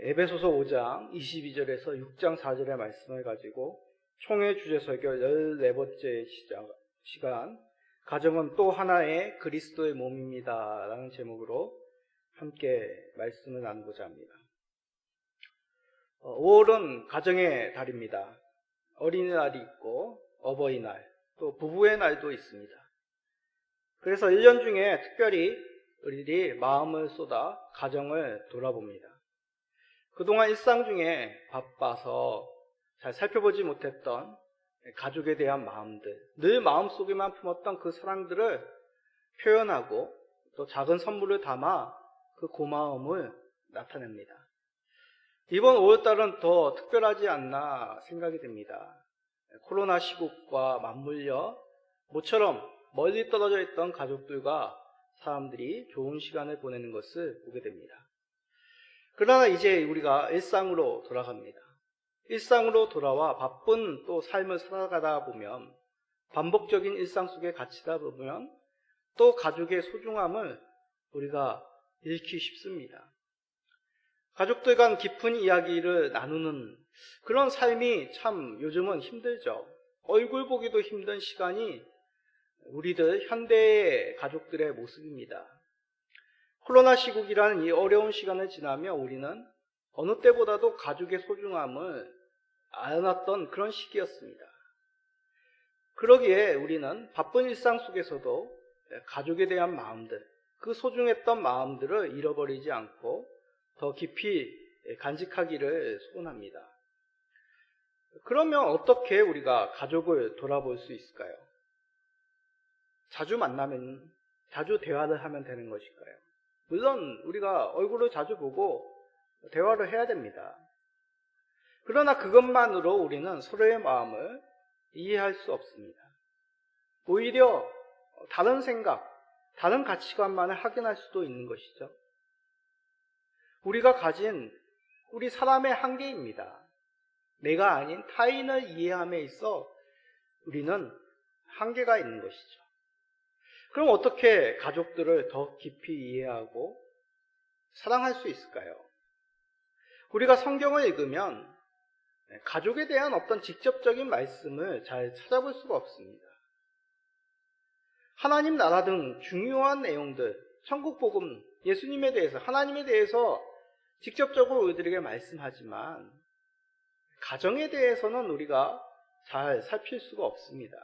에베소서 5장 22절에서 6장 4절의 말씀을 가지고 총회 주제 설교 14번째 시간 가정은 또 하나의 그리스도의 몸입니다 라는 제목으로 함께 말씀을 나누고자 합니다. 5월은 가정의 달입니다. 어린이날이 있고 어버이날, 또 부부의 날도 있습니다. 그래서 1년 중에 특별히 우리들이 마음을 쏟아 가정을 돌아봅니다. 그동안 일상 중에 바빠서 잘 살펴보지 못했던 가족에 대한 마음들, 늘 마음속에만 품었던 그 사랑들을 표현하고 또 작은 선물을 담아 그 고마움을 나타냅니다. 이번 5월달은 더 특별하지 않나 생각이 듭니다. 코로나 시국과 맞물려 모처럼 멀리 떨어져 있던 가족들과 사람들이 좋은 시간을 보내는 것을 보게 됩니다. 그러나 이제 우리가 일상으로 돌아갑니다. 일상으로 돌아와 바쁜 또 삶을 살아가다 보면, 반복적인 일상 속에 갇히다 보면 또 가족의 소중함을 우리가 잃기 쉽습니다. 가족들 간 깊은 이야기를 나누는 그런 삶이 참 요즘은 힘들죠. 얼굴 보기도 힘든 시간이 우리들 현대의 가족들의 모습입니다. 코로나 시국이라는 이 어려운 시간을 지나며 우리는 어느 때보다도 가족의 소중함을 알았던 그런 시기였습니다. 그러기에 우리는 바쁜 일상 속에서도 가족에 대한 마음들, 그 소중했던 마음들을 잃어버리지 않고 더 깊이 간직하기를 소원합니다. 그러면 어떻게 우리가 가족을 돌아볼 수 있을까요? 자주 만나면, 자주 대화를 하면 되는 것일까요? 물론 우리가 얼굴을 자주 보고 대화를 해야 됩니다. 그러나 그것만으로 우리는 서로의 마음을 이해할 수 없습니다. 오히려 다른 생각, 다른 가치관만을 확인할 수도 있는 것이죠. 우리가 가진 우리 사람의 한계입니다. 내가 아닌 타인을 이해함에 있어 우리는 한계가 있는 것이죠. 그럼 어떻게 가족들을 더 깊이 이해하고 사랑할 수 있을까요? 우리가 성경을 읽으면 가족에 대한 어떤 직접적인 말씀을 잘 찾아볼 수가 없습니다. 하나님 나라 등 중요한 내용들, 천국 복음, 예수님에 대해서, 하나님에 대해서 직접적으로 우리들에게 말씀하지만 가정에 대해서는 우리가 잘 살필 수가 없습니다.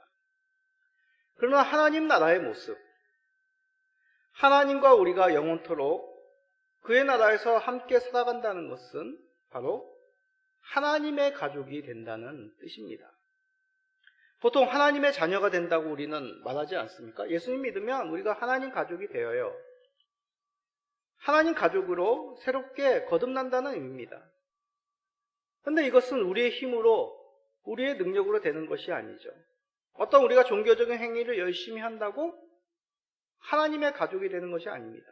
그러나 하나님 나라의 모습, 하나님과 우리가 영원토록 그의 나라에서 함께 살아간다는 것은 바로 하나님의 가족이 된다는 뜻입니다. 보통 하나님의 자녀가 된다고 우리는 말하지 않습니까? 예수님 믿으면 우리가 하나님 가족이 되어요. 하나님 가족으로 새롭게 거듭난다는 의미입니다. 그런데 이것은 우리의 힘으로, 우리의 능력으로 되는 것이 아니죠. 어떤 우리가 종교적인 행위를 열심히 한다고 하나님의 가족이 되는 것이 아닙니다.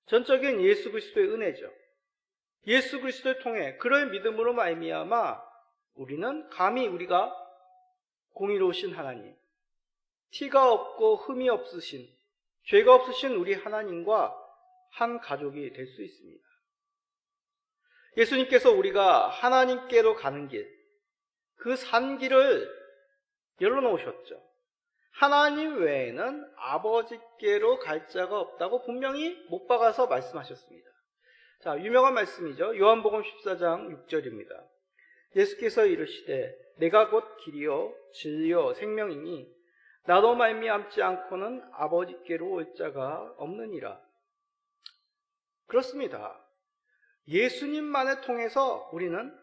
전적인 예수 그리스도의 은혜죠. 예수 그리스도를 통해 그런 믿음으로 말미암아 우리는 감히 우리가 공의로우신 하나님, 티가 없고 흠이 없으신, 죄가 없으신 우리 하나님과 한 가족이 될 수 있습니다. 예수님께서 우리가 하나님께로 가는 길, 그 산 길을 열어놓으셨죠. 하나님 외에는 아버지께로 갈 자가 없다고 분명히 못 박아서 말씀하셨습니다. 자, 유명한 말씀이죠. 요한복음 14장 6절입니다. 예수께서 이르시되 내가 곧 길이요 진리요 생명이니 나로 말미암지 않고는 아버지께로 올 자가 없느니라. 그렇습니다. 예수님만을 통해서 우리는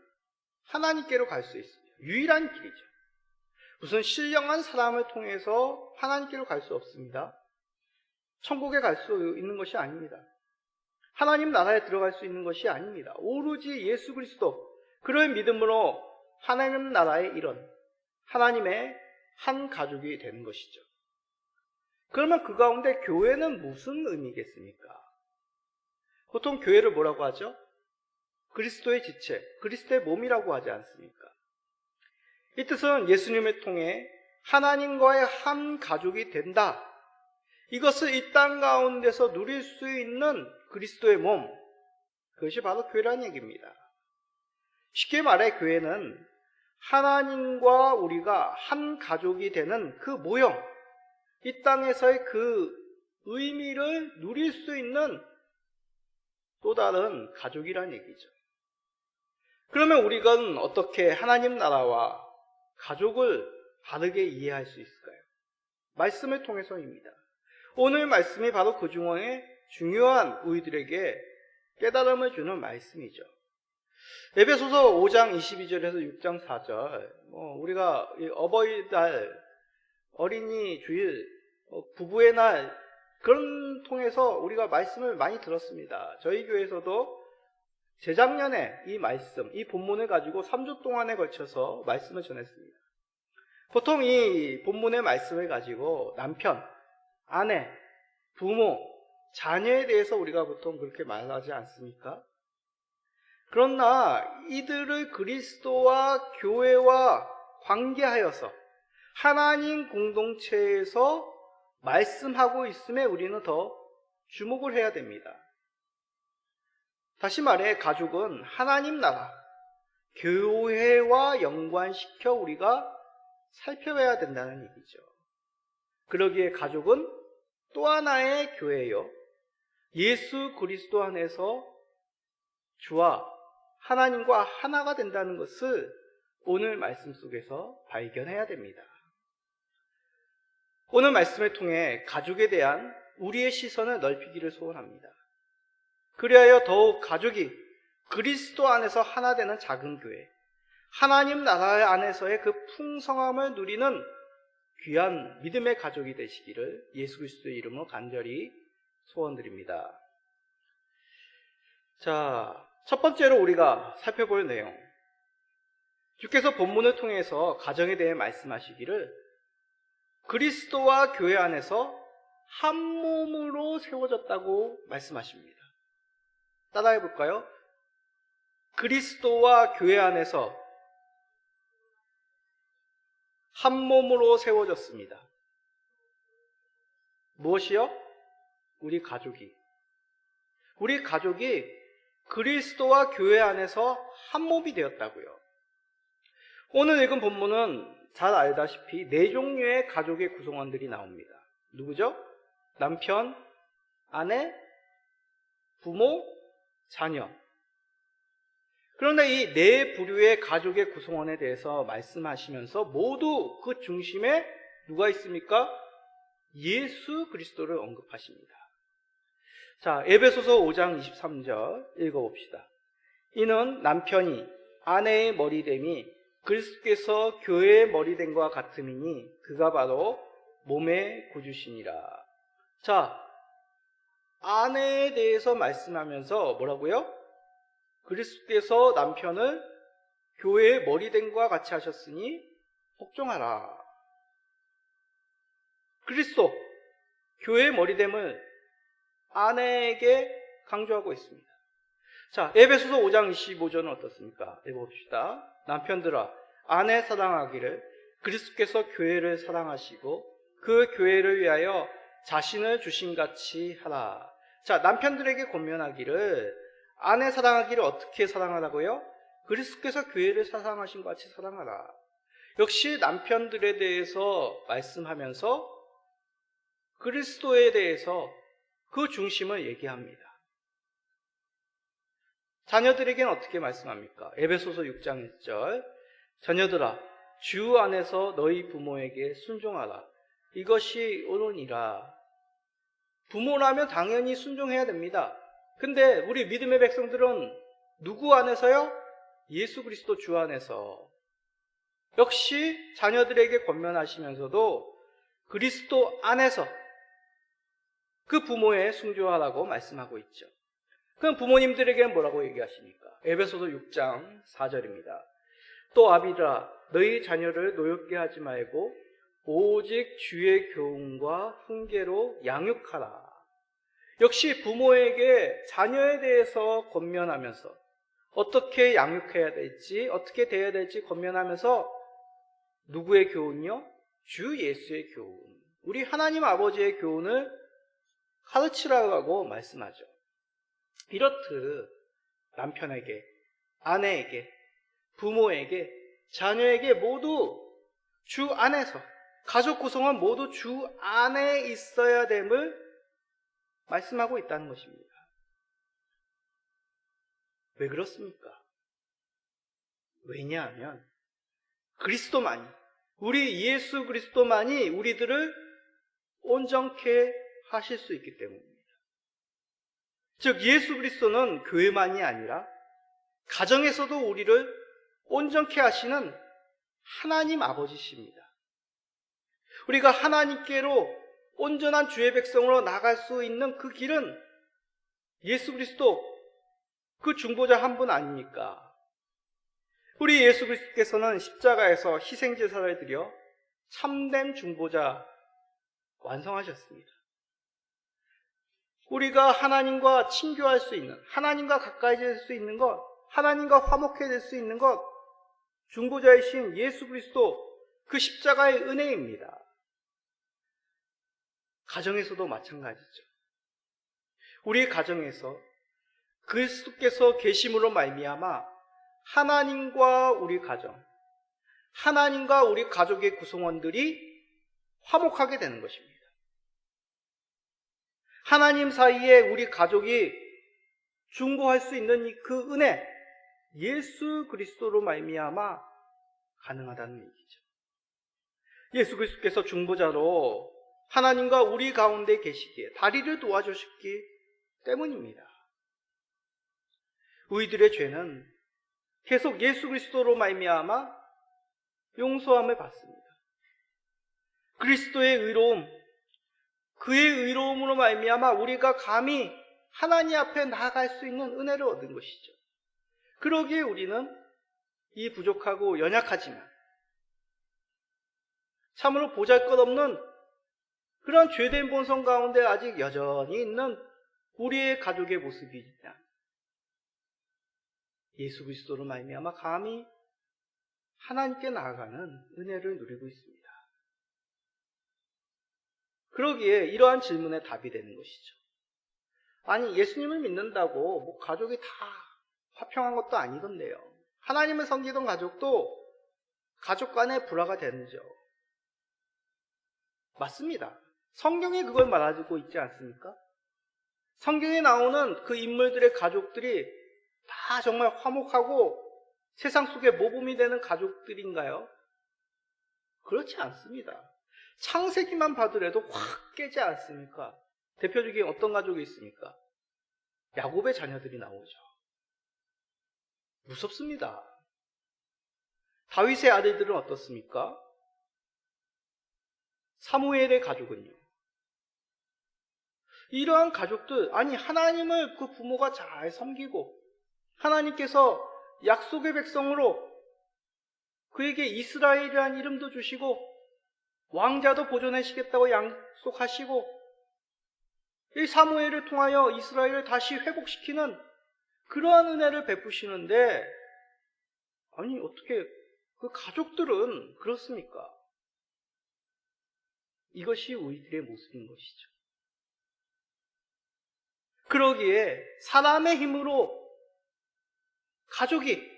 하나님께로 갈 수 있습니다. 유일한 길이죠. 무슨 신령한 사람을 통해서 하나님께로 갈 수 없습니다. 천국에 갈 수 있는 것이 아닙니다. 하나님 나라에 들어갈 수 있는 것이 아닙니다. 오로지 예수 그리스도, 그런 믿음으로 하나님 나라의 일원, 하나님의 한 가족이 되는 것이죠. 그러면 그 가운데 교회는 무슨 의미겠습니까? 보통 교회를 뭐라고 하죠? 그리스도의 지체, 그리스도의 몸이라고 하지 않습니까? 이 뜻은 예수님을 통해 하나님과의 한 가족이 된다. 이것을 이 땅 가운데서 누릴 수 있는 그리스도의 몸, 그것이 바로 교회라는 얘기입니다. 쉽게 말해 교회는 하나님과 우리가 한 가족이 되는 그 모형, 이 땅에서의 그 의미를 누릴 수 있는 또 다른 가족이라는 얘기죠. 그러면 우리가 어떻게 하나님 나라와 가족을 바르게 이해할 수 있을까요? 말씀을 통해서입니다. 오늘 말씀이 바로 그 중에 중요한 우리들에게 깨달음을 주는 말씀이죠. 에베소서 5장 22절에서 6장 4절, 우리가 어버이날, 어린이 주일, 부부의 날, 그런 통해서 우리가 말씀을 많이 들었습니다. 저희 교회에서도 재작년에 이 말씀, 이 본문을 가지고 3주 동안에 걸쳐서 말씀을 전했습니다. 보통 이 본문의 말씀을 가지고 남편, 아내, 부모, 자녀에 대해서 우리가 보통 그렇게 말하지 않습니까? 그러나 이들을 그리스도와 교회와 관계하여서 하나님 공동체에서 말씀하고 있음에 우리는 더 주목을 해야 됩니다. 다시 말해 가족은 하나님 나라, 교회와 연관시켜 우리가 살펴봐야 된다는 얘기죠. 그러기에 가족은 또 하나의 교회요, 예수 그리스도 안에서 주와 하나님과 하나가 된다는 것을 오늘 말씀 속에서 발견해야 됩니다. 오늘 말씀을 통해 가족에 대한 우리의 시선을 넓히기를 소원합니다. 그리하여 더욱 가족이 그리스도 안에서 하나 되는 작은 교회, 하나님 나라 안에서의 그 풍성함을 누리는 귀한 믿음의 가족이 되시기를 예수 그리스도의 이름으로 간절히 소원드립니다. 자, 첫 번째로 우리가 살펴볼 내용, 주께서 본문을 통해서 가정에 대해 말씀하시기를 그리스도와 교회 안에서 한 몸으로 세워졌다고 말씀하십니다. 따라해 볼까요? 그리스도와 교회 안에서 한 몸으로 세워졌습니다. 무엇이요? 우리 가족이 그리스도와 교회 안에서 한 몸이 되었다고요. 오늘 읽은 본문은 잘 알다시피 네 종류의 가족의 구성원들이 나옵니다. 누구죠? 남편, 아내, 부모, 자녀. 그런데 이 네 부류의 가족의 구성원에 대해서 말씀하시면서 모두 그 중심에 누가 있습니까? 예수 그리스도를 언급하십니다. 자, 에베소서 5장 23절 읽어봅시다. 이는 남편이 아내의 머리됨이 그리스도께서 교회의 머리됨과 같음이니 그가 바로 몸의 구주시니라. 자, 아내에 대해서 말씀하면서 뭐라고요? 그리스도께서 남편을 교회의 머리됨과 같이 하셨으니 복종하라. 그리스도, 교회의 머리됨을 아내에게 강조하고 있습니다. 자, 에베소서 5장 25절은 어떻습니까? 읽어봅시다. 남편들아, 아내 사랑하기를 그리스도께서 교회를 사랑하시고 그 교회를 위하여 자신을 주신같이 하라. 자, 남편들에게 권면하기를 아내 사랑하기를 어떻게 사랑하라고요? 그리스도께서 교회를 사랑하신 것 같이 사랑하라. 역시 남편들에 대해서 말씀하면서 그리스도에 대해서 그 중심을 얘기합니다. 자녀들에게는 어떻게 말씀합니까? 에베소서 6장 1절, 자녀들아 주 안에서 너희 부모에게 순종하라. 이것이 옳으니라. 부모라면 당연히 순종해야 됩니다. 근데 우리 믿음의 백성들은 누구 안에서요? 예수 그리스도 주 안에서. 역시 자녀들에게 권면하시면서도 그리스도 안에서 그 부모에 순종하라고 말씀하고 있죠. 그럼 부모님들에게는 뭐라고 얘기하십니까? 에베소서 6장 4절입니다. 또 아비들아 너희 자녀를 노엽게 하지 말고 오직 주의 교훈과 훈계로 양육하라. 역시 부모에게 자녀에 대해서 권면하면서 어떻게 양육해야 될지, 어떻게 대해야 될지 권면하면서 누구의 교훈이요? 주 예수의 교훈, 우리 하나님 아버지의 교훈을 가르치라고 말씀하죠. 이렇듯 남편에게, 아내에게, 부모에게, 자녀에게 모두 주 안에서, 가족 구성원 모두 주 안에 있어야 됨을 말씀하고 있다는 것입니다. 왜 그렇습니까? 왜냐하면 그리스도만이, 우리 예수 그리스도만이 우리들을 온전케 하실 수 있기 때문입니다. 즉 예수 그리스도는 교회만이 아니라 가정에서도 우리를 온전케 하시는 하나님 아버지십니다. 우리가 하나님께로 온전한 주의 백성으로 나갈 수 있는 그 길은 예수 그리스도 그 중보자 한 분 아닙니까? 우리 예수 그리스도께서는 십자가에서 희생제사를 드려 참된 중보자 완성하셨습니다. 우리가 하나님과 친교할 수 있는, 하나님과 가까이 될 수 있는 것, 하나님과 화목해질 수 있는 것, 중보자이신 예수 그리스도 그 십자가의 은혜입니다. 가정에서도 마찬가지죠. 우리 가정에서 그리스도께서 계심으로 말미암아 하나님과 우리 가정, 하나님과 우리 가족의 구성원들이 화목하게 되는 것입니다. 하나님 사이에 우리 가족이 중보할 수 있는 그 은혜, 예수 그리스도로 말미암아 가능하다는 얘기죠. 예수 그리스도께서 중보자로 하나님과 우리 가운데 계시기에 다리를 도와주셨기 때문입니다. 우리들의 죄는 계속 예수 그리스도로 말미암아 용서함을 받습니다. 그리스도의 의로움, 그의 의로움으로 말미암아 우리가 감히 하나님 앞에 나아갈 수 있는 은혜를 얻은 것이죠. 그러기에 우리는 이 부족하고 연약하지만 참으로 보잘것없는 그런 죄된 본성 가운데 아직 여전히 있는 우리의 가족의 모습이냐, 예수 그리스도로 말미암아 감히 하나님께 나아가는 은혜를 누리고 있습니다. 그러기에 이러한 질문에 답이 되는 것이죠. 아니, 예수님을 믿는다고 뭐 가족이 다 화평한 것도 아니던데요. 하나님을 섬기던 가족도 가족 간에 불화가 되는죠. 맞습니다. 성경이 그걸 말하고 있지 않습니까? 성경에 나오는 그 인물들의 가족들이 다 정말 화목하고 세상 속에 모범이 되는 가족들인가요? 그렇지 않습니다. 창세기만 봐더라도 확 깨지 않습니까? 대표적인 어떤 가족이 있습니까? 야곱의 자녀들이 나오죠. 무섭습니다. 다윗의 아들들은 어떻습니까? 사무엘의 가족은요. 이러한 가족들, 아니 하나님을 그 부모가 잘 섬기고 하나님께서 약속의 백성으로 그에게 이스라엘이라는 이름도 주시고 왕자도 보존하시겠다고 약속하시고 이 사무엘을 통하여 이스라엘을 다시 회복시키는 그러한 은혜를 베푸시는데, 아니 어떻게 그 가족들은 그렇습니까? 이것이 우리들의 모습인 것이죠. 그러기에 사람의 힘으로 가족이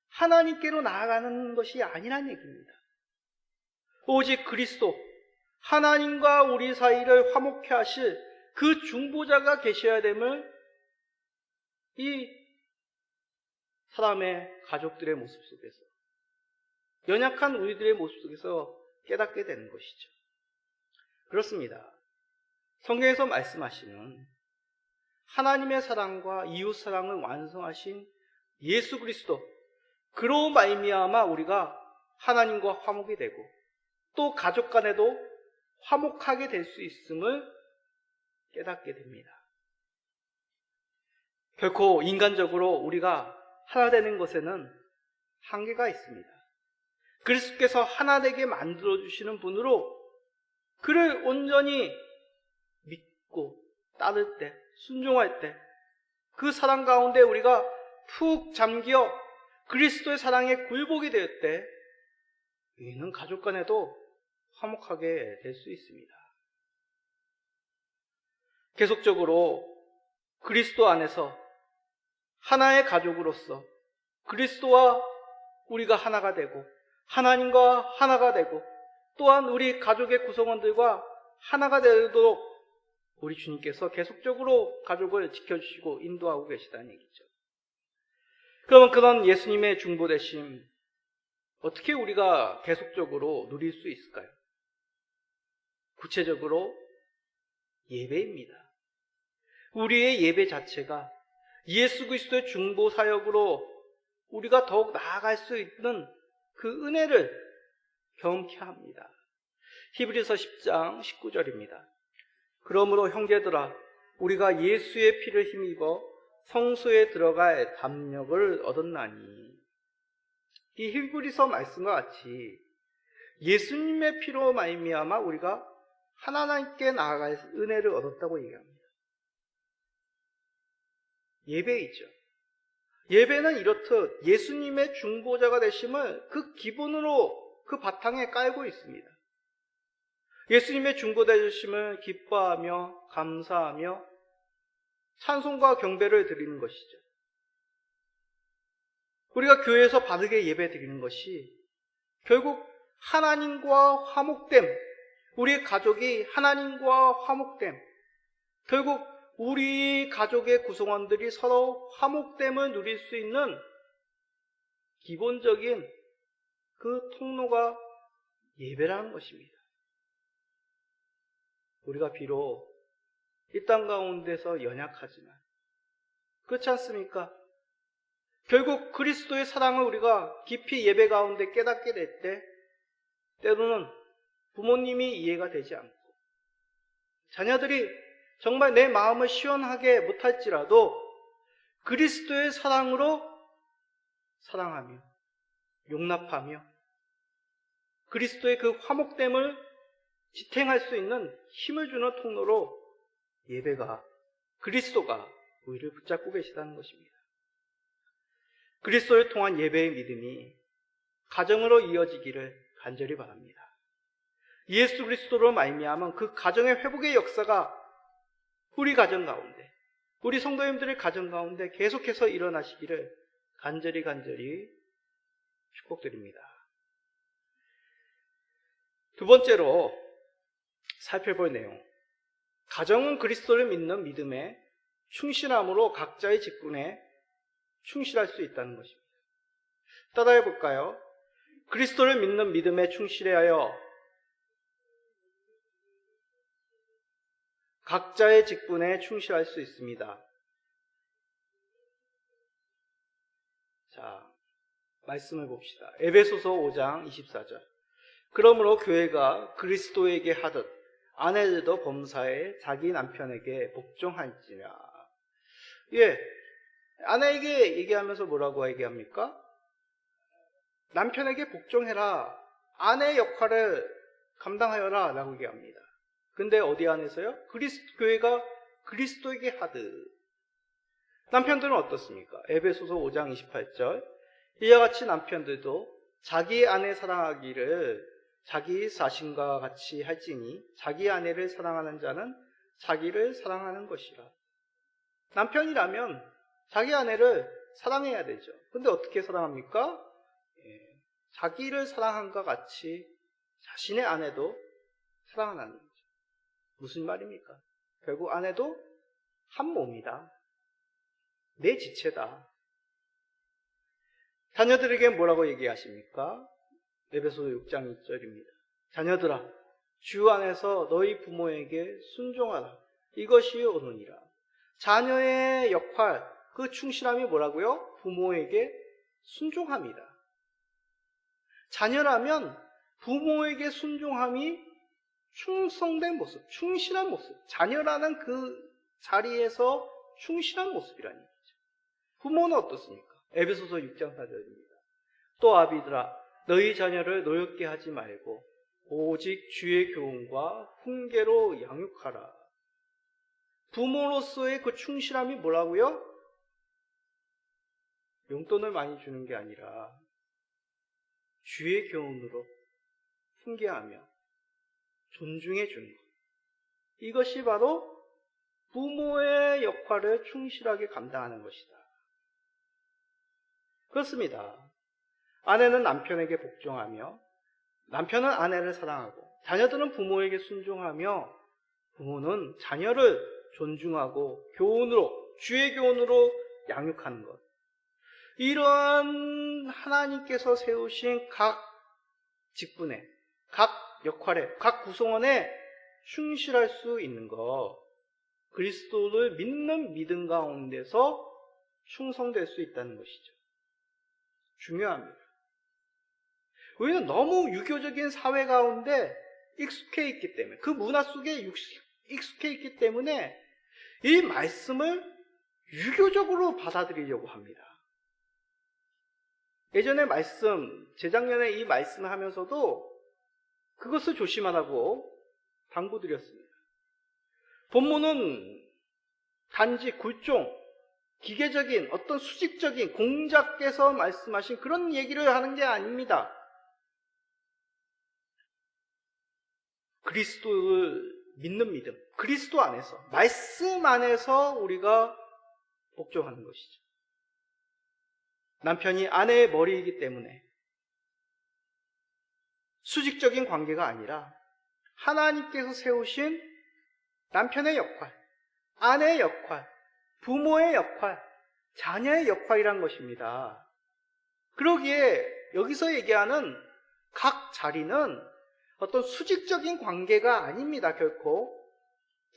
하나님께로 나아가는 것이 아니란 얘기입니다. 오직 그리스도, 하나님과 우리 사이를 화목케 하실 그 중보자가 계셔야 됨을 이 사람의 가족들의 모습 속에서, 연약한 우리들의 모습 속에서 깨닫게 되는 것이죠. 그렇습니다. 성경에서 말씀하시는 하나님의 사랑과 이웃 사랑을 완성하신 예수 그리스도, 그로 말미암아 우리가 하나님과 화목이 되고 또 가족 간에도 화목하게 될 수 있음을 깨닫게 됩니다. 결코 인간적으로 우리가 하나 되는 것에는 한계가 있습니다. 그리스도께서 하나 되게 만들어주시는 분으로 그를 온전히 믿고 따를 때, 순종할 때, 그 사랑 가운데 우리가 푹 잠겨 그리스도의 사랑에 굴복이 될 때 우리는 가족 간에도 화목하게 될 수 있습니다. 계속적으로 그리스도 안에서 하나의 가족으로서 그리스도와 우리가 하나가 되고 하나님과 하나가 되고 또한 우리 가족의 구성원들과 하나가 되도록 우리 주님께서 계속적으로 가족을 지켜주시고 인도하고 계시다는 얘기죠. 그러면 그런 예수님의 중보되심 어떻게 우리가 계속적으로 누릴 수 있을까요? 구체적으로 예배입니다. 우리의 예배 자체가 예수 그리스도의 중보 사역으로 우리가 더욱 나아갈 수 있는 그 은혜를 경험케 합니다. 히브리서 10장 19절입니다. 그러므로 형제들아 우리가 예수의 피를 힘입어 성소에 들어갈 담력을 얻었나니, 이 히브리서 말씀과 같이 예수님의 피로 말미암아 우리가 하나님께 나아갈 은혜를 얻었다고 얘기합니다. 예배이죠. 예배는 이렇듯 예수님의 중보자가 되심을 그 기본으로 그 바탕에 깔고 있습니다. 예수님의 중보자 되심을 기뻐하며 감사하며 찬송과 경배를 드리는 것이죠. 우리가 교회에서 바르게 예배 드리는 것이 결국 하나님과 화목됨, 우리 가족이 하나님과 화목됨, 결국 우리 가족의 구성원들이 서로 화목됨을 누릴 수 있는 기본적인 그 통로가 예배라는 것입니다. 우리가 비록 이 땅 가운데서 연약하지만 그렇지 않습니까? 결국 그리스도의 사랑을 우리가 깊이 예배 가운데 깨닫게 될 때 때로는 부모님이 이해가 되지 않고 자녀들이 정말 내 마음을 시원하게 못할지라도 그리스도의 사랑으로 사랑하며 용납하며 그리스도의 그 화목됨을 지탱할 수 있는 힘을 주는 통로로 예배가, 그리스도가 우리를 붙잡고 계시다는 것입니다. 그리스도를 통한 예배의 믿음이 가정으로 이어지기를 간절히 바랍니다. 예수 그리스도로 말미암은 그 가정의 회복의 역사가 우리 가정 가운데, 우리 성도님들의 가정 가운데 계속해서 일어나시기를 간절히 축복드립니다. 두 번째로 살펴볼 내용, 가정은 그리스도를 믿는 믿음의 충실함으로 각자의 직분에 충실할 수 있다는 것입니다. 따라해 볼까요? 그리스도를 믿는 믿음에 충실하여 각자의 직분에 충실할 수 있습니다. 자, 말씀을 봅시다. 에베소서 5장 24절. 그러므로 교회가 그리스도에게 하듯 아내들도 범사에 자기 남편에게 복종할지라. 예, 아내에게 얘기하면서 뭐라고 얘기합니까? 남편에게 복종해라. 아내의 역할을 감당하여라 라고 얘기합니다. 근데 어디 안에서요? 교회가 그리스도에게 하듯. 남편들은 어떻습니까? 에베소서 5장 28절. 이와 같이 남편들도 자기 아내 사랑하기를 자기 자신과 같이 할지니 자기 아내를 사랑하는 자는 자기를 사랑하는 것이라. 남편이라면 자기 아내를 사랑해야 되죠. 근데 어떻게 사랑합니까? 자기를 사랑함과 같이 자신의 아내도 사랑하는 거죠. 무슨 말입니까? 결국 아내도 한 몸이다. 내 지체다. 자녀들에게 뭐라고 얘기하십니까? 에베소서 6장 6절입니다. 자녀들아, 주 안에서 너희 부모에게 순종하라. 이것이 옳으니라. 자녀의 역할, 그 충실함이 뭐라고요? 부모에게 순종합니다. 자녀라면 부모에게 순종함이 충성된 모습, 충실한 모습, 자녀라는 그 자리에서 충실한 모습이라는 얘기죠. 부모는 어떻습니까? 에베소서 6장 4절입니다. 또 아비들아, 너희 자녀를 노엽게 하지 말고 오직 주의 교훈과 훈계로 양육하라. 부모로서의 그 충실함이 뭐라고요? 용돈을 많이 주는 게 아니라 주의 교훈으로 훈계하며 존중해 주는 것. 이것이 바로 부모의 역할을 충실하게 감당하는 것이다. 그렇습니다. 아내는 남편에게 복종하며 남편은 아내를 사랑하고 자녀들은 부모에게 순종하며 부모는 자녀를 존중하고 교훈으로, 주의 교훈으로 양육하는 것. 이러한 하나님께서 세우신 각 직분에, 각 역할에, 각 구성원에 충실할 수 있는 것. 그리스도를 믿는 믿음 가운데서 충성될 수 있다는 것이죠. 중요합니다. 우리는 너무 유교적인 사회 가운데 익숙해 있기 때문에, 그 문화 속에 익숙해 있기 때문에 이 말씀을 유교적으로 받아들이려고 합니다. 예전에 재작년에 이 말씀을 하면서도 그것을 조심하라고 당부드렸습니다. 본문은 단지 굴종, 기계적인 어떤 수직적인 공자께서 말씀하신 그런 얘기를 하는 게 아닙니다. 그리스도를 믿는 믿음, 그리스도 안에서, 말씀 안에서 우리가 복종하는 것이죠. 남편이 아내의 머리이기 때문에 수직적인 관계가 아니라 하나님께서 세우신 남편의 역할, 아내의 역할, 부모의 역할, 자녀의 역할이란 것입니다. 그러기에 여기서 얘기하는 각 자리는 어떤 수직적인 관계가 아닙니다. 결코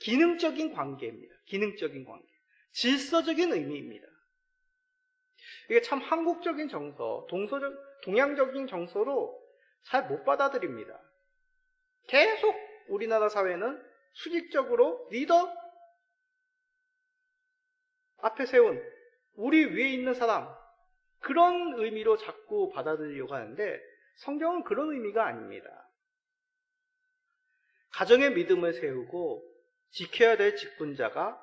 기능적인 관계입니다. 기능적인 관계, 질서적인 의미입니다. 이게 참 한국적인 정서, 동양적인 정서로 잘 못 받아들입니다. 계속 우리나라 사회는 수직적으로 리더 앞에 세운 우리 위에 있는 사람, 그런 의미로 자꾸 받아들이려고 하는데 성경은 그런 의미가 아닙니다. 가정의 믿음을 세우고 지켜야 될 직분자가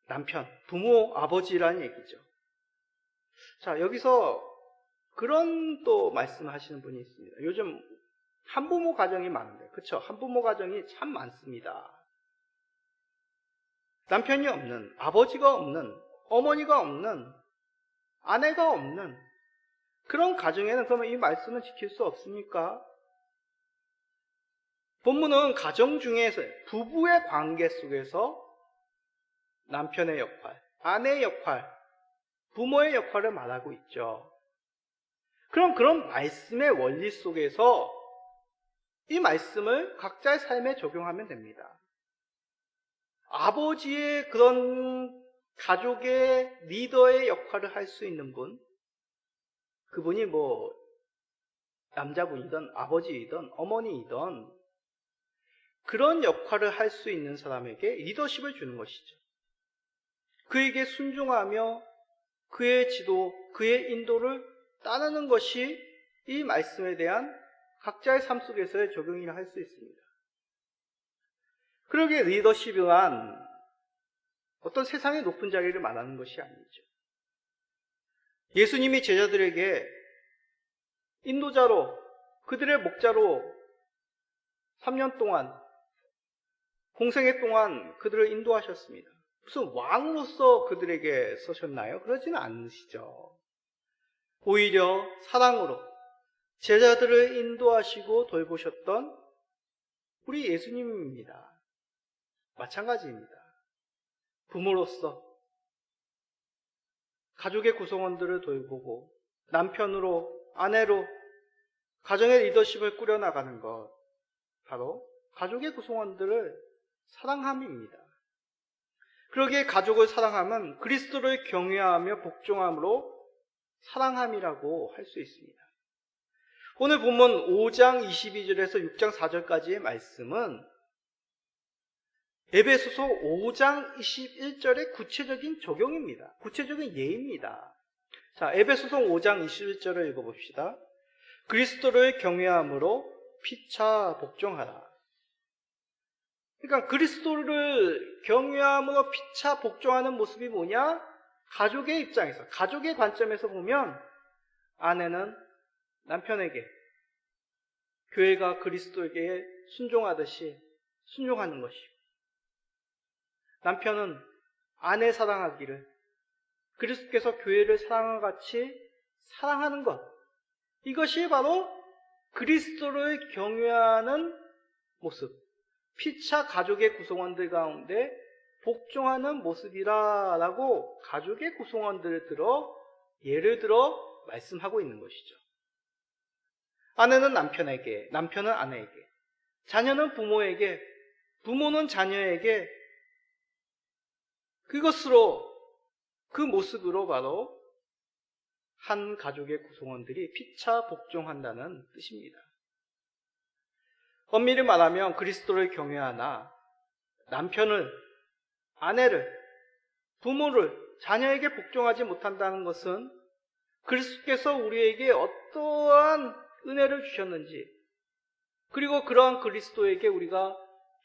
남편, 부모, 아버지라는 얘기죠. 자, 여기서 그런 또 말씀하시는 분이 있습니다. 요즘 한부모 가정이 많은데, 그렇죠? 한부모 가정이 참 많습니다. 남편이 없는, 아버지가 없는, 어머니가 없는, 아내가 없는 그런 가정에는 그러면 이 말씀을 지킬 수 없습니까? 본문은 가정 중에서 부부의 관계 속에서 남편의 역할, 아내의 역할, 부모의 역할을 말하고 있죠. 그럼 그런 말씀의 원리 속에서 이 말씀을 각자의 삶에 적용하면 됩니다. 아버지의 그런 가족의 리더의 역할을 할 수 있는 분, 그분이 남자분이든 아버지이든 어머니이든 그런 역할을 할 수 있는 사람에게 리더십을 주는 것이죠. 그에게 순종하며 그의 지도, 그의 인도를 따르는 것이 이 말씀에 대한 각자의 삶 속에서의 적용이라 할 수 있습니다. 그러기에 리더십이란 어떤 세상의 높은 자리를 말하는 것이 아니죠. 예수님이 제자들에게 인도자로, 그들의 목자로 3년 동안, 공생애 동안 그들을 인도하셨습니다. 무슨 왕으로서 그들에게 서셨나요? 그러지는 않으시죠. 오히려 사랑으로 제자들을 인도하시고 돌보셨던 우리 예수님입니다. 마찬가지입니다. 부모로서 가족의 구성원들을 돌보고 남편으로, 아내로 가정의 리더십을 꾸려나가는 것, 바로 가족의 구성원들을 사랑함입니다. 그러기에 가족을 사랑함은 그리스도를 경외하며 복종함으로 사랑함이라고 할 수 있습니다. 오늘 본문 5장 22절에서 6장 4절까지의 말씀은 에베소서 5장 21절의 구체적인 적용입니다. 구체적인 예입니다. 자, 에베소서 5장 21절을 읽어봅시다. 그리스도를 경외함으로 피차 복종하라. 그러니까 그리스도를 경외함으로 피차 복종하는 모습이 뭐냐? 가족의 입장에서, 가족의 관점에서 보면 아내는 남편에게, 교회가 그리스도에게 순종하듯이 순종하는 것이고, 남편은 아내 사랑하기를 그리스도께서 교회를 사랑과 같이 사랑하는 것, 이것이 바로 그리스도를 경외하는 모습, 피차 가족의 구성원들 가운데 복종하는 모습이라라고 가족의 구성원들을 예를 들어 말씀하고 있는 것이죠. 아내는 남편에게, 남편은 아내에게, 자녀는 부모에게, 부모는 자녀에게, 그것으로, 그 모습으로 바로 한 가족의 구성원들이 피차 복종한다는 뜻입니다. 엄밀히 말하면 그리스도를 경외하나 남편을, 아내를, 부모를, 자녀에게 복종하지 못한다는 것은 그리스도께서 우리에게 어떠한 은혜를 주셨는지, 그리고 그러한 그리스도에게 우리가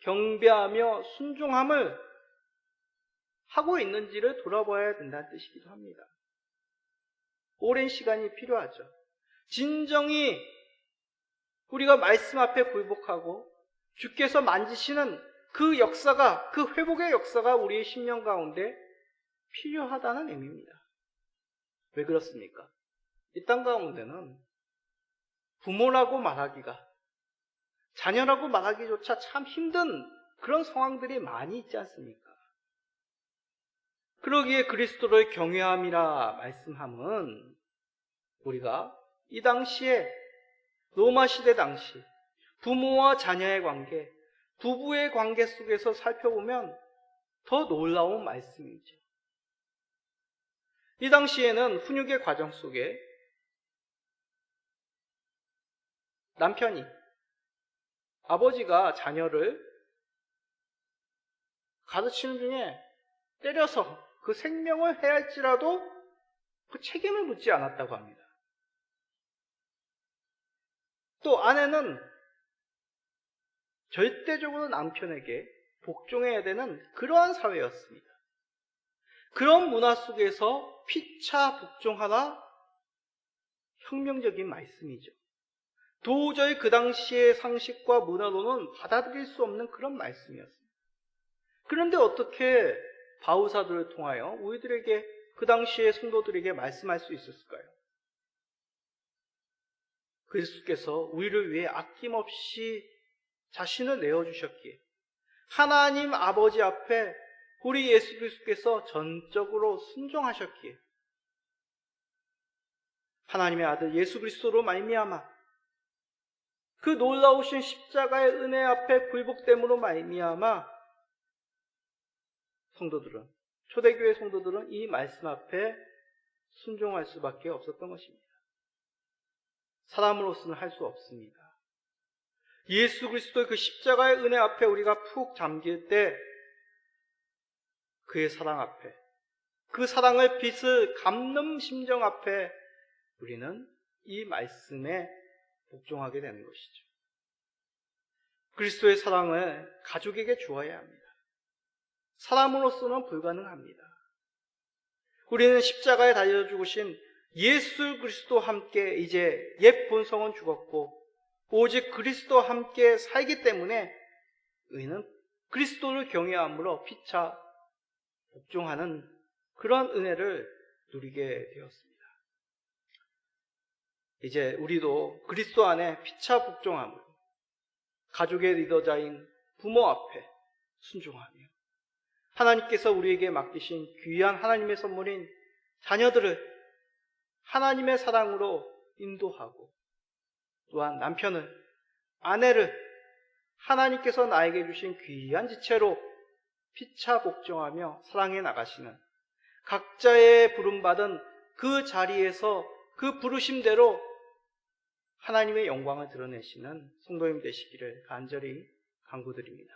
경배하며 순종함을 하고 있는지를 돌아봐야 된다는 뜻이기도 합니다. 오랜 시간이 필요하죠. 진정이 우리가 말씀 앞에 굴복하고 주께서 만지시는 그 역사가, 그 회복의 역사가 우리의 심령 가운데 필요하다는 의미입니다. 왜 그렇습니까? 이 땅 가운데는 부모라고 말하기가, 자녀라고 말하기조차 참 힘든 그런 상황들이 많이 있지 않습니까? 그러기에 그리스도를 경외함이라 말씀함은 우리가 이 당시에 로마 시대 당시 부모와 자녀의 관계, 부부의 관계 속에서 살펴보면 더 놀라운 말씀이죠. 이 당시에는 훈육의 과정 속에 남편이, 아버지가 자녀를 가르치는 중에 때려서 그 생명을 해할지라도 그 책임을 묻지 않았다고 합니다. 또 아내는 절대적으로 남편에게 복종해야 되는 그러한 사회였습니다. 그런 문화 속에서 피차 복종하라, 혁명적인 말씀이죠. 도저히 그 당시의 상식과 문화로는 받아들일 수 없는 그런 말씀이었습니다. 그런데 어떻게 바우사들을 통하여 우리들에게, 그 당시의 성도들에게 말씀할 수 있었을까요? 그리스도께서 우리를 위해 아낌없이 자신을 내어주셨기에, 하나님 아버지 앞에 우리 예수 그리스도께서 전적으로 순종하셨기에, 하나님의 아들 예수 그리스도로 말미암아 그 놀라우신 십자가의 은혜 앞에 굴복됨으로 말미암아 성도들은, 초대교회 성도들은 이 말씀 앞에 순종할 수밖에 없었던 것입니다. 사람으로서는 할 수 없습니다. 예수 그리스도의 그 십자가의 은혜 앞에 우리가 푹 잠길 때 그의 사랑 앞에, 그 사랑을 빛을 감는 심정 앞에 우리는 이 말씀에 복종하게 되는 것이죠. 그리스도의 사랑을 가족에게 주어야 합니다. 사람으로서는 불가능합니다. 우리는 십자가에 달려 죽으신 예수 그리스도와 함께 이제 옛 본성은 죽었고 오직 그리스도와 함께 살기 때문에 우리는 그리스도를 경외함으로 피차 복종하는 그런 은혜를 누리게 되었습니다. 이제 우리도 그리스도 안에 피차 복종함으로 가족의 리더자인 부모 앞에 순종하며 하나님께서 우리에게 맡기신 귀한 하나님의 선물인 자녀들을 하나님의 사랑으로 인도하고, 또한 남편을, 아내를 하나님께서 나에게 주신 귀한 지체로 피차 복종하며 사랑해 나가시는, 각자의 부름받은 그 자리에서 그 부르심대로 하나님의 영광을 드러내시는 성도님 되시기를 간절히 간구드립니다.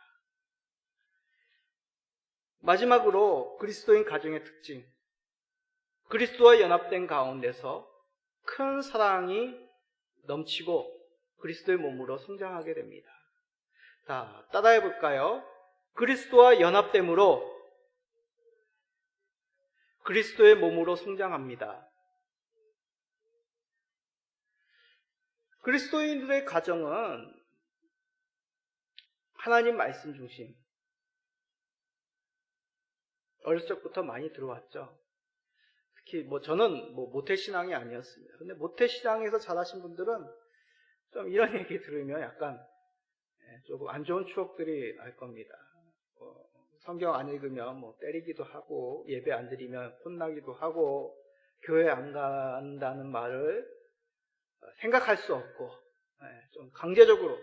마지막으로 그리스도인 가정의 특징, 그리스도와 연합된 가운데서 큰 사랑이 넘치고 그리스도의 몸으로 성장하게 됩니다. 자, 따라해 볼까요? 그리스도와 연합됨으로 그리스도의 몸으로 성장합니다. 그리스도인들의 가정은 하나님 말씀 중심, 어렸을 적부터 많이 들어왔죠. 특히 저는 모태신앙이 아니었습니다. 근데 모태신앙에서 자라신 분들은 좀 이런 얘기 들으면 약간 조금 안 좋은 추억들이 날 겁니다. 성경 안 읽으면 때리기도 하고, 예배 안 드리면 혼나기도 하고, 교회 안 간다는 말을 생각할 수 없고, 좀 강제적으로,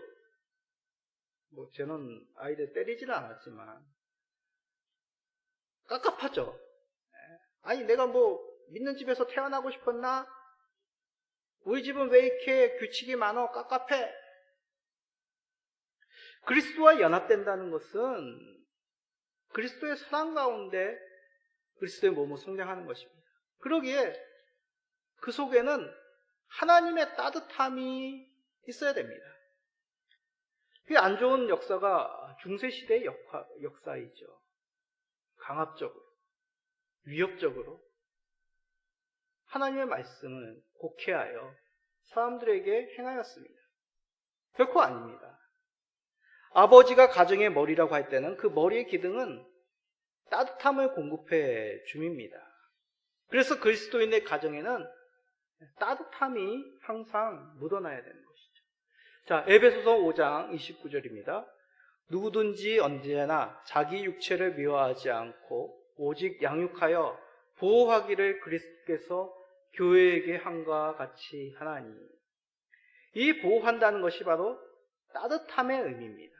저는 아이들 때리지는 않았지만 깝깝하죠. 아니 내가 믿는 집에서 태어나고 싶었나? 우리 집은 왜 이렇게 규칙이 많어? 깝깝해. 그리스도와 연합된다는 것은 그리스도의 사랑 가운데 그리스도의 몸으로 성장하는 것입니다. 그러기에 그 속에는 하나님의 따뜻함이 있어야 됩니다. 그 안 좋은 역사가 중세시대의 역사이죠. 강압적으로, 위협적으로 하나님의 말씀을 곡해하여 사람들에게 행하였습니다. 결코 아닙니다. 아버지가 가정의 머리라고 할 때는 그 머리의 기둥은 따뜻함을 공급해 줌입니다. 그래서 그리스도인의 가정에는 따뜻함이 항상 묻어나야 되는 것이죠. 자, 에베소서 5장 29절입니다. 누구든지 언제나 자기 육체를 미워하지 않고 오직 양육하여 보호하기를 그리스도께서 교회에게 함과 같이 하나니. 이 보호한다는 것이 바로 따뜻함의 의미입니다.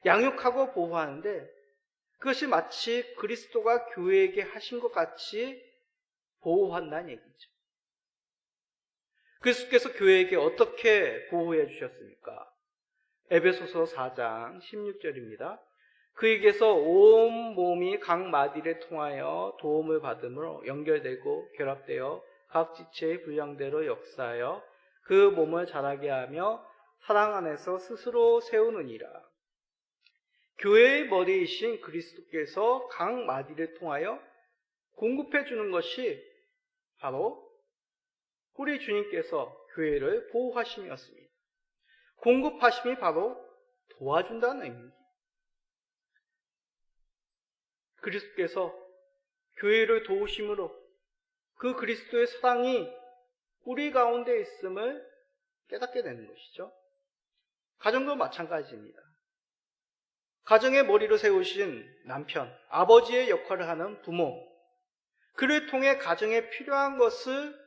양육하고 보호하는데 그것이 마치 그리스도가 교회에게 하신 것 같이 보호한다는 얘기죠. 그리스도께서 교회에게 어떻게 보호해 주셨습니까? 에베소서 4장 16절입니다. 그에게서 온 몸이 각 마디를 통하여 도움을 받음으로 연결되고 결합되어 각 지체의 분량대로 역사하여 그 몸을 자라게 하며 사랑 안에서 스스로 세우느니라. 교회의 머리이신 그리스도께서 각 마디를 통하여 공급해 주는 것이 바로 우리 주님께서 교회를 보호하심이었습니다. 공급하심이 바로 도와준다는 의미입니다. 그리스도께서 교회를 도우심으로 그 그리스도의 사랑이 우리 가운데 있음을 깨닫게 되는 것이죠. 가정도 마찬가지입니다. 가정의 머리로 세우신 남편, 아버지의 역할을 하는 부모, 그를 통해 가정에 필요한 것을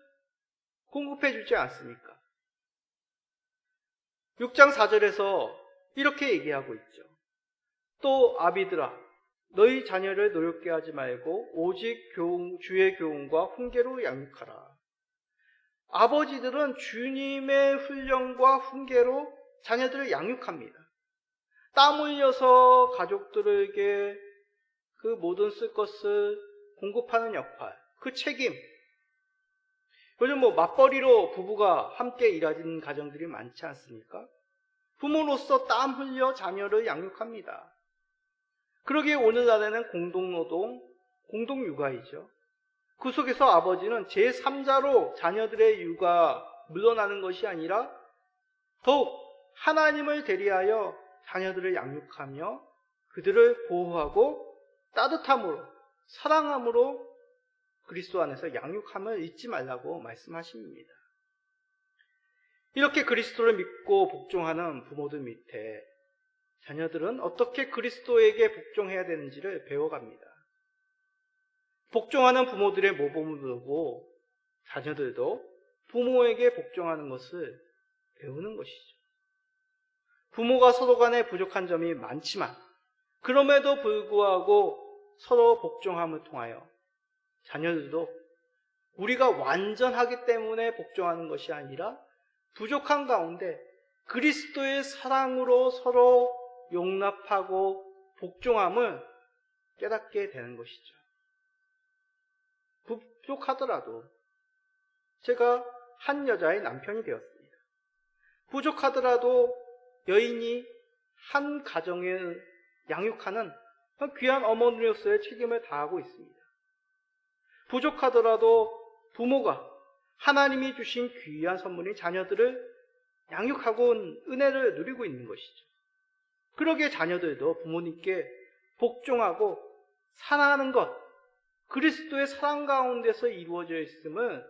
공급해 주지 않습니까? 6장 4절에서 이렇게 얘기하고 있죠. 또 아비들아, 너희 자녀를 노엽게 하지 말고 오직 주의 교훈과 훈계로 양육하라. 아버지들은 주님의 훈련과 훈계로 자녀들을 양육합니다. 땀 흘려서 가족들에게 그 모든 쓸 것을 공급하는 역할, 그 책임. 요즘 맞벌이로 부부가 함께 일하는 가정들이 많지 않습니까? 부모로서 땀 흘려 자녀를 양육합니다. 그러기에 오늘날에는 공동노동, 공동육아이죠. 그 속에서 아버지는 제3자로 자녀들의 육아 물러나는 것이 아니라 더욱 하나님을 대리하여 자녀들을 양육하며 그들을 보호하고 따뜻함으로, 사랑함으로 그리스도 안에서 양육함을 잊지 말라고 말씀하십니다. 이렇게 그리스도를 믿고 복종하는 부모들 밑에 자녀들은 어떻게 그리스도에게 복종해야 되는지를 배워갑니다. 복종하는 부모들의 모범을 보고 자녀들도 부모에게 복종하는 것을 배우는 것이죠. 부모가 서로 간에 부족한 점이 많지만 그럼에도 불구하고 서로 복종함을 통하여 자녀들도 우리가 완전하기 때문에 복종하는 것이 아니라 부족한 가운데 그리스도의 사랑으로 서로 용납하고 복종함을 깨닫게 되는 것이죠. 부족하더라도 제가 한 여자의 남편이 되었습니다. 부족하더라도 여인이 한 가정을 양육하는 귀한 어머니로서의 책임을 다하고 있습니다. 부족하더라도 부모가 하나님이 주신 귀한 선물인 자녀들을 양육하고 은혜를 누리고 있는 것이죠. 그러기에 자녀들도 부모님께 복종하고 사랑하는 것, 그리스도의 사랑 가운데서 이루어져 있음을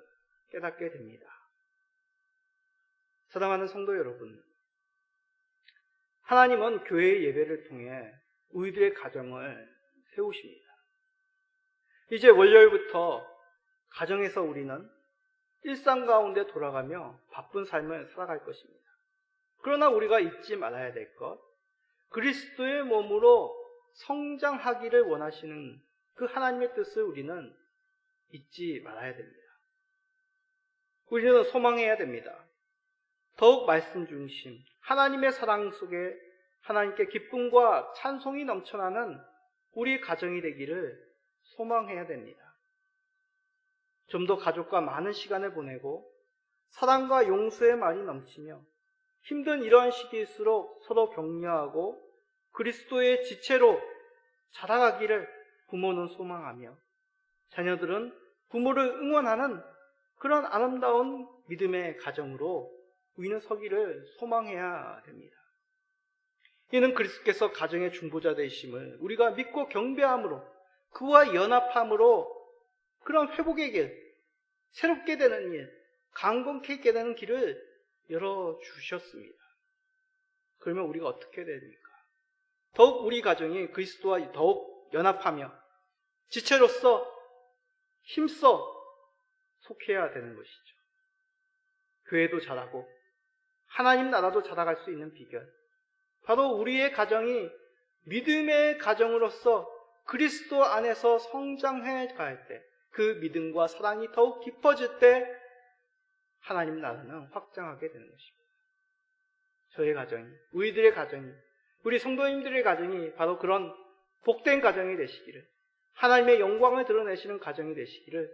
깨닫게 됩니다. 사랑하는 성도 여러분, 하나님은 교회 예배를 통해 우리들의 가정을 세우십니다. 이제 월요일부터 가정에서 우리는 일상 가운데 돌아가며 바쁜 삶을 살아갈 것입니다. 그러나 우리가 잊지 말아야 될 것, 그리스도의 몸으로 성장하기를 원하시는 그 하나님의 뜻을 우리는 잊지 말아야 됩니다. 우리는 소망해야 됩니다. 더욱 말씀 중심, 하나님의 사랑 속에 하나님께 기쁨과 찬송이 넘쳐나는 우리 가정이 되기를 소망해야 됩니다. 좀 더 가족과 많은 시간을 보내고 사랑과 용서의 말이 넘치며 힘든 이러한 시기일수록 서로 격려하고 그리스도의 지체로 자라가기를 부모는 소망하며 자녀들은 부모를 응원하는 그런 아름다운 믿음의 가정으로 우리는 서기를 소망해야 됩니다. 이는 그리스도께서 가정의 중보자 되심을 우리가 믿고 경배함으로 그와 연합함으로 그런 회복의 길, 새롭게 되는 일, 강건케 있게 되는 길을 열어주셨습니다. 그러면 우리가 어떻게 됩니까? 더욱 우리 가정이 그리스도와 더욱 연합하며 지체로서 힘써 속해야 되는 것이죠. 교회도 자라고 하나님 나라도 자라갈 수 있는 비결, 바로 우리의 가정이 믿음의 가정으로서 그리스도 안에서 성장해 갈 때, 그 믿음과 사랑이 더욱 깊어질 때 하나님 나라는 확장하게 되는 것입니다. 저의 가정이, 우리들의 가정이, 우리 성도님들의 가정이 바로 그런 복된 가정이 되시기를, 하나님의 영광을 드러내시는 가정이 되시기를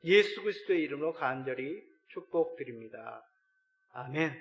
예수 그리스도의 이름으로 간절히 축복드립니다. 아멘.